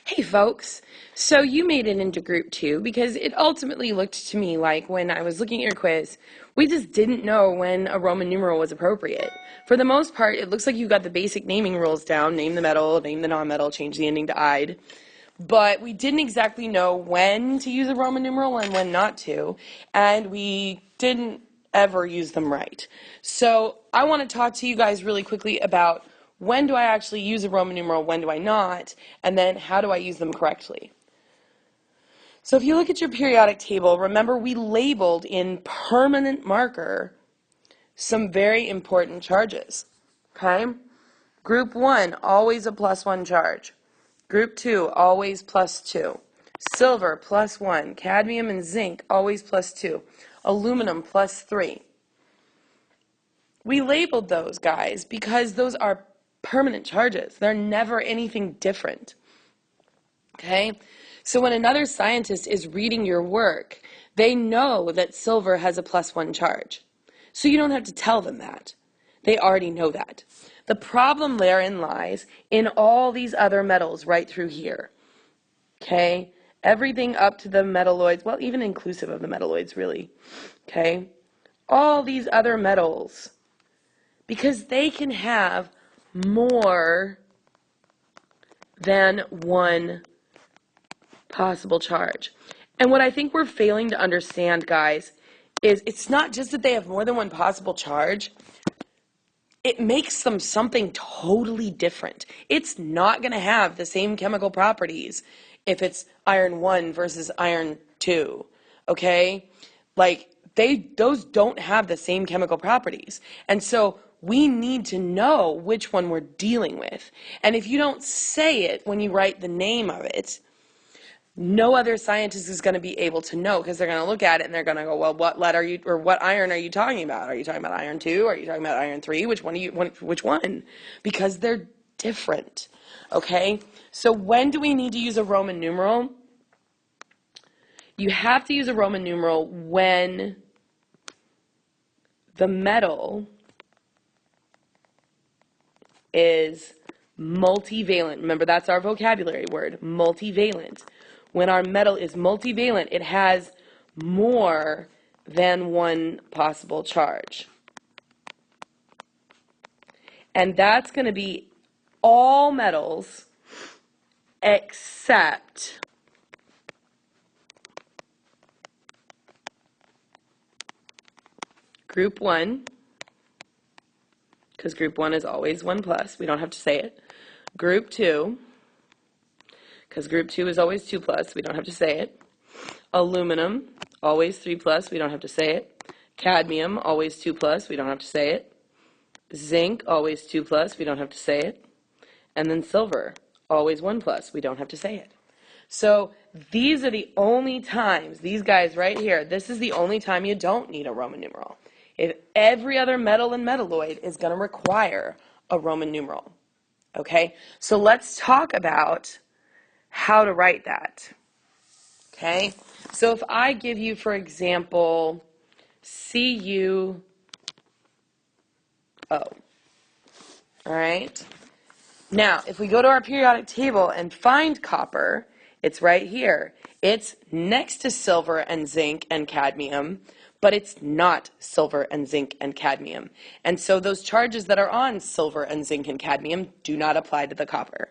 Hey folks, so you made it into group 2 because it ultimately looked to me like when I was looking at your quiz, we just didn't know when a Roman numeral was appropriate. For the most part, it looks like you got the basic naming rules down, name the metal, name the non-metal, change the ending to "-ide. But we didn't exactly know when to use a Roman numeral and when not to, and we didn't ever use them right. So I want to talk to you guys really quickly about when do I actually use a Roman numeral, when do I not, and then how do I use them correctly. So if you look at your periodic table, remember we labeled in permanent marker some very important charges, okay? Group 1, always a +1 charge. Group 2, always +2. Silver, +1. Cadmium and zinc, always +2. Aluminum, +3. We labeled those guys because those are permanent charges. They're never anything different. Okay? So when another scientist is reading your work, they know that silver has a +1 charge. So you don't have to tell them that. They already know that. The problem therein lies in all these other metals right through here. Okay? Everything up to the metalloids, well, even inclusive of the metalloids, really. Okay? All these other metals, because they can have more than one possible charge. And what I think we're failing to understand, guys, is it's not just that they have more than one possible charge. It makes them something totally different. It's not going to have the same chemical properties if it's iron 1 versus iron 2, okay? Like, those don't have the same chemical properties. And so we need to know which one we're dealing with. And if you don't say it when you write the name of it, no other scientist is going to be able to know, because they're going to look at it and they're going to go, well, what lead are you, or what iron are you talking about? Are you talking about iron 2? Are you talking about iron 3? Which one? Because they're different. Okay? So when do we need to use a Roman numeral? You have to use a Roman numeral when the metal is multivalent. Remember, that's our vocabulary word, multivalent. When our metal is multivalent, it has more than one possible charge. And that's going to be all metals except group 1, because group 1 is always 1 plus. We don't have to say it. Group 2, because group 2 is always 2 plus. We don't have to say it. Aluminum, always 3 plus. We don't have to say it. Cadmium, always 2 plus. We don't have to say it. Zinc, always 2 plus. We don't have to say it. And then silver, always 1 plus. We don't have to say it. So these are the only times, these guys right here, this is the only time you don't need a Roman numeral. If every other metal and metalloid is going to require a Roman numeral. Okay? So let's talk about how to write that. Okay? So if I give you, for example, CuO. All right? Now, if we go to our periodic table and find copper, it's right here. It's next to silver and zinc and cadmium, but it's not silver and zinc and cadmium. And so those charges that are on silver and zinc and cadmium do not apply to the copper.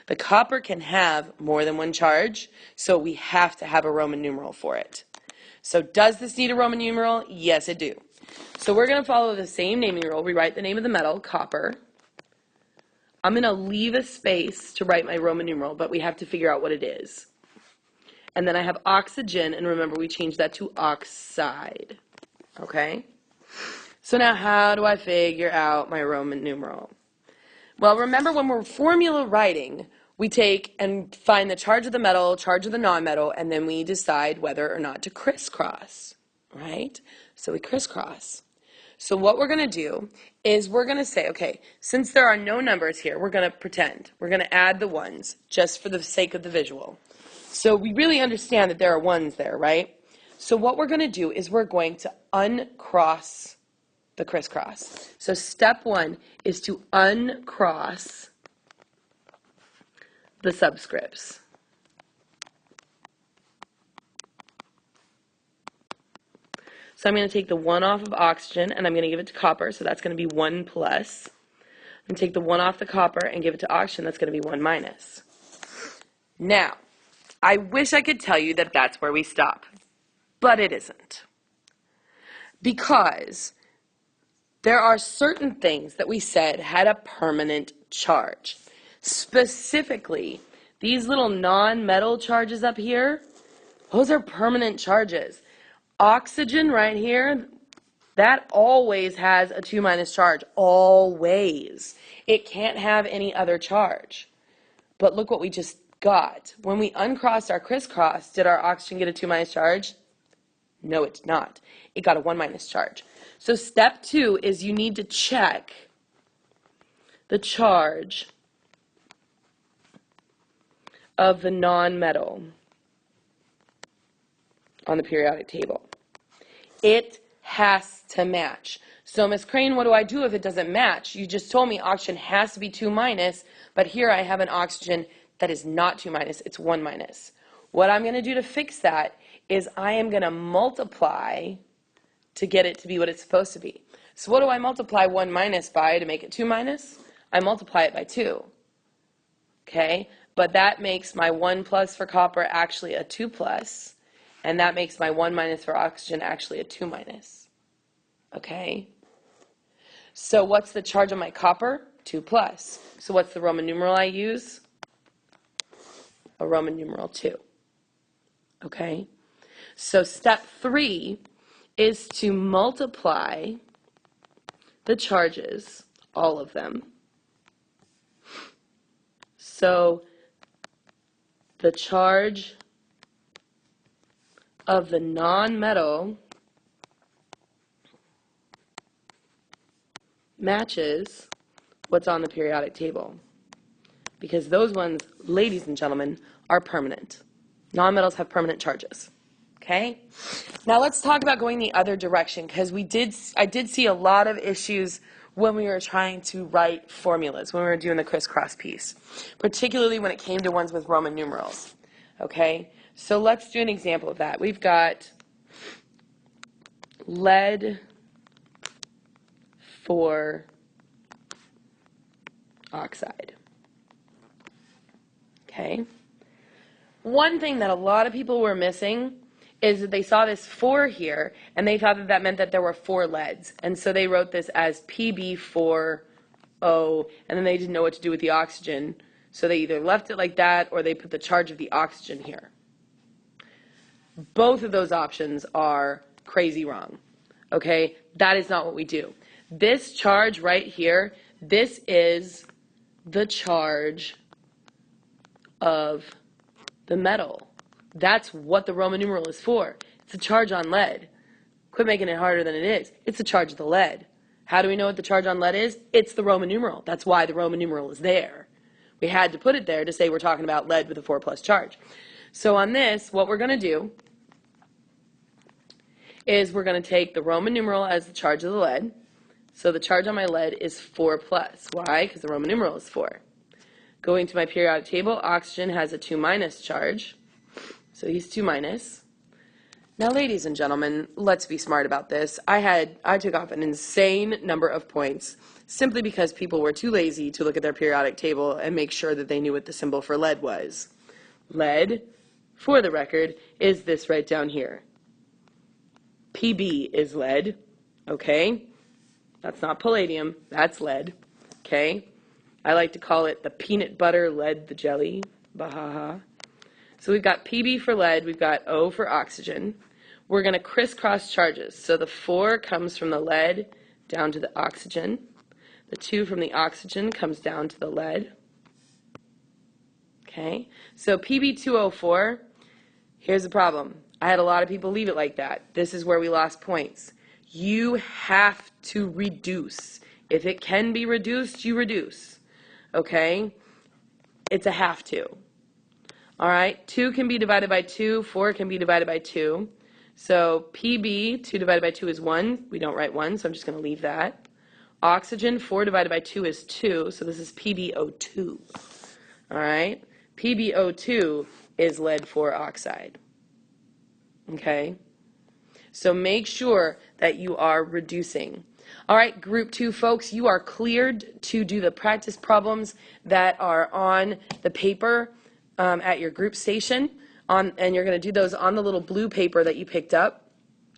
The copper can have more than one charge, so we have to have a Roman numeral for it. So does this need a Roman numeral? Yes, it do. So we're going to follow the same naming rule. We write the name of the metal, copper. I'm going to leave a space to write my Roman numeral, but we have to figure out what it is. And then I have oxygen, and remember we changed that to oxide. Okay? So now how do I figure out my Roman numeral? Well, remember when we're formula writing, we take and find the charge of the metal, charge of the nonmetal, and then we decide whether or not to crisscross, right? So we crisscross. So what we're going to do is we're going to say, okay, since there are no numbers here, we're going to pretend. We're going to add the ones just for the sake of the visual. So we really understand that there are ones there, right? So what we're going to do is we're going to uncross the crisscross. So step 1 is to uncross the subscripts. So I'm going to take the 1 off of oxygen, and I'm going to give it to copper, so that's going to be 1 plus. And take the 1 off the copper and give it to oxygen, that's going to be 1 minus. Now, I wish I could tell you that that's where we stop, but it isn't. Because there are certain things that we said had a permanent charge. Specifically, these little non-metal charges up here, those are permanent charges. Oxygen right here, that always has a 2 minus charge, always. It can't have any other charge. But look what we just got. When we uncrossed our crisscross, did our oxygen get a 2 minus charge? No, it did not. It got a 1 minus charge. So step 2 is you need to check the charge of the non-metal on the periodic table. It has to match. So Miss Crane, what do I do if it doesn't match? You just told me oxygen has to be 2 minus, but here I have an oxygen that is not 2 minus, it's 1 minus. What I'm going to do to fix that is I am going to multiply to get it to be what it's supposed to be. So what do I multiply 1 minus by to make it 2 minus? I multiply it by 2. Okay? But that makes my 1 plus for copper actually a 2 plus, and that makes my 1 minus for oxygen actually a 2 minus. Okay? So what's the charge on my copper? 2 plus. So what's the Roman numeral I use? A Roman numeral 2. Okay? So step 3 is to multiply the charges, all of them. So the charge of the non-metal matches what's on the periodic table. Because those ones, ladies and gentlemen, are permanent. Non-metals have permanent charges. Okay? Now let's talk about going the other direction, because I did see a lot of issues when we were trying to write formulas, when we were doing the crisscross piece, particularly when it came to ones with Roman numerals. Okay? So let's do an example of that. We've got lead for oxide. Okay? One thing that a lot of people were missing is that they saw this 4 here, and they thought that that meant that there were 4 leads. And so they wrote this as PB4O, and then they didn't know what to do with the oxygen. So they either left it like that, or they put the charge of the oxygen here. Both of those options are crazy wrong. Okay? That is not what we do. This charge right here, this is the charge of the metal. That's what the Roman numeral is for. It's a charge on lead. Quit making it harder than it is. It's the charge of the lead. How do we know what the charge on lead is? It's the Roman numeral. That's why the Roman numeral is there. We had to put it there to say we're talking about lead with a 4 plus charge. So on this, what we're going to do is we're going to take the Roman numeral as the charge of the lead. So the charge on my lead is 4 plus. Why? Because the Roman numeral is 4. Going to my periodic table, oxygen has a 2 minus charge. So he's 2 minus. Now, ladies and gentlemen, let's be smart about this. I took off an insane number of points simply because people were too lazy to look at their periodic table and make sure that they knew what the symbol for lead was. Lead, for the record, is this right down here. PB is lead, okay? That's not palladium, that's lead, okay? I like to call it the peanut butter lead the jelly, bahaha. So we've got PB for lead, we've got O for oxygen. We're going to crisscross charges. So the 4 comes from the lead down to the oxygen. The 2 from the oxygen comes down to the lead. Okay, so PB2O4, here's the problem. I had a lot of people leave it like that. This is where we lost points. You have to reduce. If it can be reduced, you reduce. Okay? It's a have to. All right? 2 can be divided by 2. 4 can be divided by 2. So PB, 2 divided by 2 is 1. We don't write 1, so I'm just going to leave that. Oxygen, 4 divided by 2 is 2, so this is PbO2. All right? PbO2 is lead 4 oxide. Okay? So make sure that you are reducing. All right, group 2 folks, you are cleared to do the practice problems that are on the paper at your group station, and you're going to do those on the little blue paper that you picked up.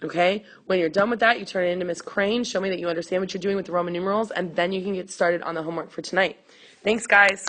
Okay, when you're done with that, you turn it into Miss Crane, show me that you understand what you're doing with the Roman numerals, and then you can get started on the homework for tonight. Thanks, guys.